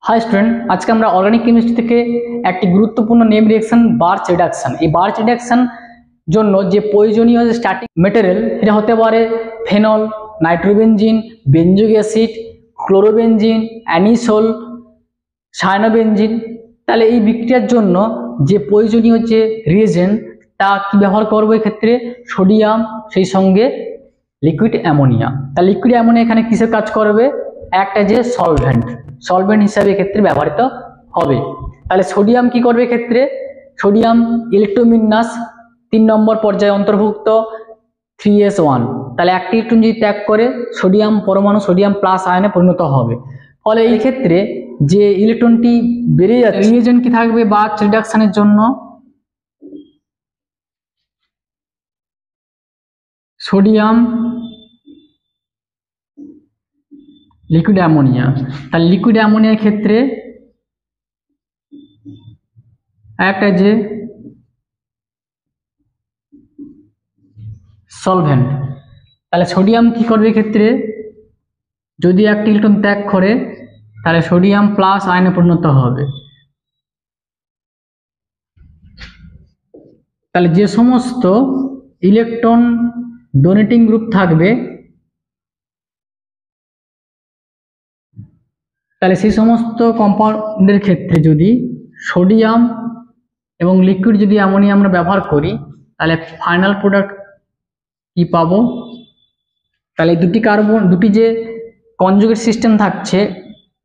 High student, आज के আমরা অর্গানিক কেমিস্ট্রি থেকে একটি গুরুত্বপূর্ণ নেম রিঅ্যাকশন বার্চ রিডাকশন। এই বার্চ রিডাকশন জন্য যে প্রয়োজনীয় স্টার্টিং ম্যাটেরিয়াল সেটা হতে পারে phenol, nitrobenzene, benzoic acid, chlorobenzene, anisole, cyanobenzene. তাহলে এই বিক্রিয়ার জন্য যে প্রয়োজনীয় যে রিএজেন্ট তা কি ব্যবহার করব? এই ক্ষেত্রে সোডিয়াম, সেই সঙ্গে লিকুইড অ্যামোনিয়া। তাহলে লিকুইড অ্যামোনিয়া এখানে কিসের কাজ করবে? একটা যে সলভেন্ট হিসাবে এক্ষেত্রে ব্যবহৃত হবে। তাহলে সোডিয়াম কি করবে? এক্ষেত্রে সোডিয়াম ইলেকট্রোবিন্যাস 3 নম্বর পর্যায়ে অন্তর্ভুক্ত 3s1। তাহলে একটি ইলেকট্রন যদি ত্যাগ করে সোডিয়াম পরমাণু সোডিয়াম প্লাস আয়নে পরিণত হবে। ফলে এই ক্ষেত্রে যে ইলেকট্রনটি বেড়ে যাচ্ছে, রিএজেন্ট কি থাকবে বার্চ রিডাকশনের জন্য? Sodium, liquid ammonia. তাহলে লিকুইড অ্যামোনিয়ার ক্ষেত্রে একটা যে সলভেন্ট। তাহলে সোডিয়াম কি করবে? ক্ষেত্রে যদি একটি ইলেকট্রন ত্যাগ করে তাহলে সোডিয়াম প্লাস আয়নে পরিণত হবে। তাহলে যে সমস্ত ইলেকট্রন ডোনেটিং গ্রুপ থাকবে তাহলে সেই সমস্ত কম্পাউন্ডের ক্ষেত্রে যদি সোডিয়াম এবং লিকুইড যদি অ্যামোনিয়া আমরা ব্যবহার করি তাহলে ফাইনাল প্রোডাক্ট কি পাবো? তাহলে দুটি কার্বন, দুটি যে কনজুগেট সিস্টেম থাকছে,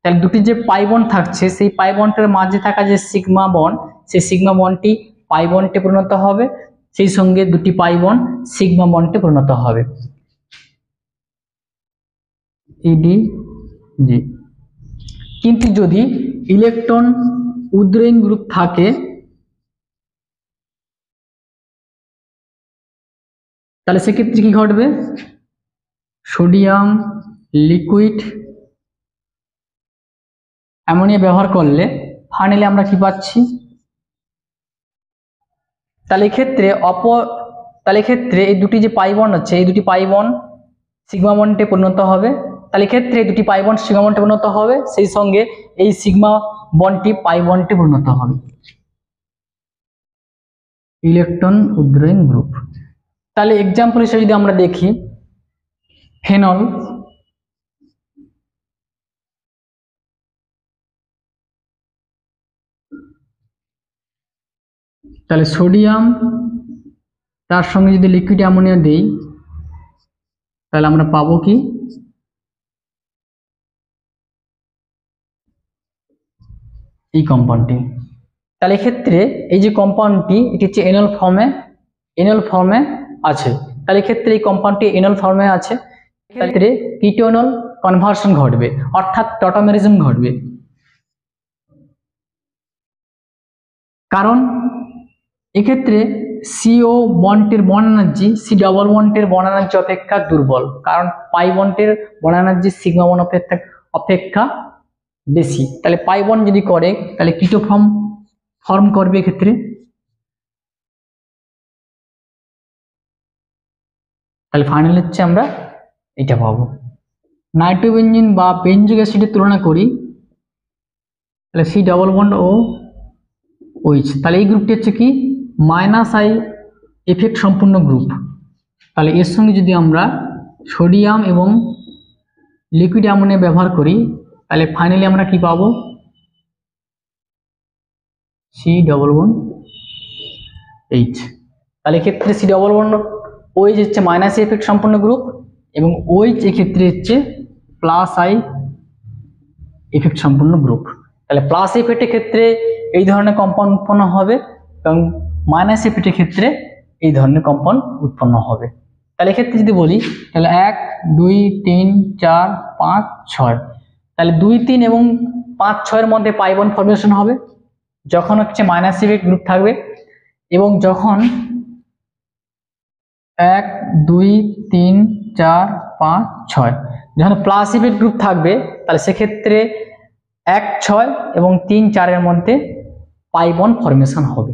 তাহলে দুটি যে পাই বন্ড থাকছে সেই পাই বন্ডের মাঝে থাকা যে সিগমা বন্ড, সেই সিগমা বন্ডটি পাই বন্ডে পরিণত হবে, সেই সঙ্গে দুটি পাই বন্ড সিগমা বন্ডে পরিণত হবে। ইডিজি। কিন্তু যদি ইলেকট্রন উদ্রেইন গ্রুপ থাকে তাহলে সেক্ষেত্রে কি ঘটবে? সোডিয়াম, লিকুইড অ্যামোনিয়া ব্যবহার করলে ফাইনালি আমরা কি পাচ্ছি? তাহলে এক্ষেত্রে এই দুটি যে পাই বন্ড আছে এই দুটি পাই বন্ড সিগমা বন্ডে পরিণত হবে। তাহলে এক্ষেত্রে এই দুটি পাই বন্ড সিগমা বন্ডে পরিণত হবে, সেই সঙ্গে এই সিগমা বন্ডটি পাই বন্ডে পরিণত হবে। Electron withdrawing group. তাহলে এক্সাম্পল হিসেবে যদি আমরা দেখি ফেনল, তাহলে সোডিয়াম তার সঙ্গে যদি লিকুইড অ্যামোনিয়া দেই তাহলে আমরা পাবো কি? এই কম্পাউন্ডটি। তাহলে এক্ষেত্রে এই যে কম্পাউন্ডটি এটি হচ্ছে এনল ফর্মে আছে। তাহলে এক্ষেত্রে এই কম্পাউন্ডটি এনল ফর্মে আছে, এক্ষেত্রে কিটোনল কনভার্সন ঘটবে, অর্থাৎ টটামেরিজম ঘটবে। কারণ এক্ষেত্রে সিও বন্ডের বন্ড এনার্জি সি ডবল বন্ডের বন্ড এনার্জি অপেক্ষা দুর্বল, কারণ পাই বন্ডের বন্ড এনার্জি সিগমা বন্ড অপেক্ষা বেশি। তাহলে পাই বন্ড যদি করে তাহলে কিটো ফর্ম করবে এক্ষেত্রে। তাহলে ফাইনাল হচ্ছে আমরা এটা পাবো। নাইট্রোবেনজিন বা বেনজোইক অ্যাসিডের তুলনা করি তাহলে সি ডবল বন্ড ও ওইচ। তাহলে এই গ্রুপটি হচ্ছে কি -I এফেক্ট সম্পূর্ণ গ্রুপ। তাহলে এর সঙ্গে যদি আমরা সোডিয়াম এবং লিকুইড অ্যামোনিয়া ব্যবহার করি তাহলে ফাইনালি আমরা কি পাবো? C double bond H. তাহলে এক্ষেত্রে সি ডবল বন্ড ওইচ হচ্ছে -I এফেক্ট সম্পূর্ণ গ্রুপ এবং ওইচ এক্ষেত্রে হচ্ছে +I এফেক্ট সম্পূর্ণ গ্রুপ। তাহলে প্লাস এফেক্টের ক্ষেত্রে এই ধরনের কম্পাউন্ড উৎপন্ন হবে এবং মাইনাস এফেক্টের ক্ষেত্রে এই ধরনের কম্পাউন্ড উৎপন্ন হবে। তাহলে এক্ষেত্রে যদি বলি তাহলে 1 2 3 4 5 6, তাহলে 2 3 এবং 5 6 এর মধ্যে পাই বন্ড ফর্মেশন হবে যখন হচ্ছে মাইনাস এফেক্ট গ্রুপ থাকবে, এবং যখন 1 2 3 4 5 6 যখন প্লাস এফেক্ট গ্রুপ থাকবে তাহলে সেক্ষেত্রে 1 6 এবং 3 4 এর মধ্যে পাই বন্ড ফর্মেশন হবে।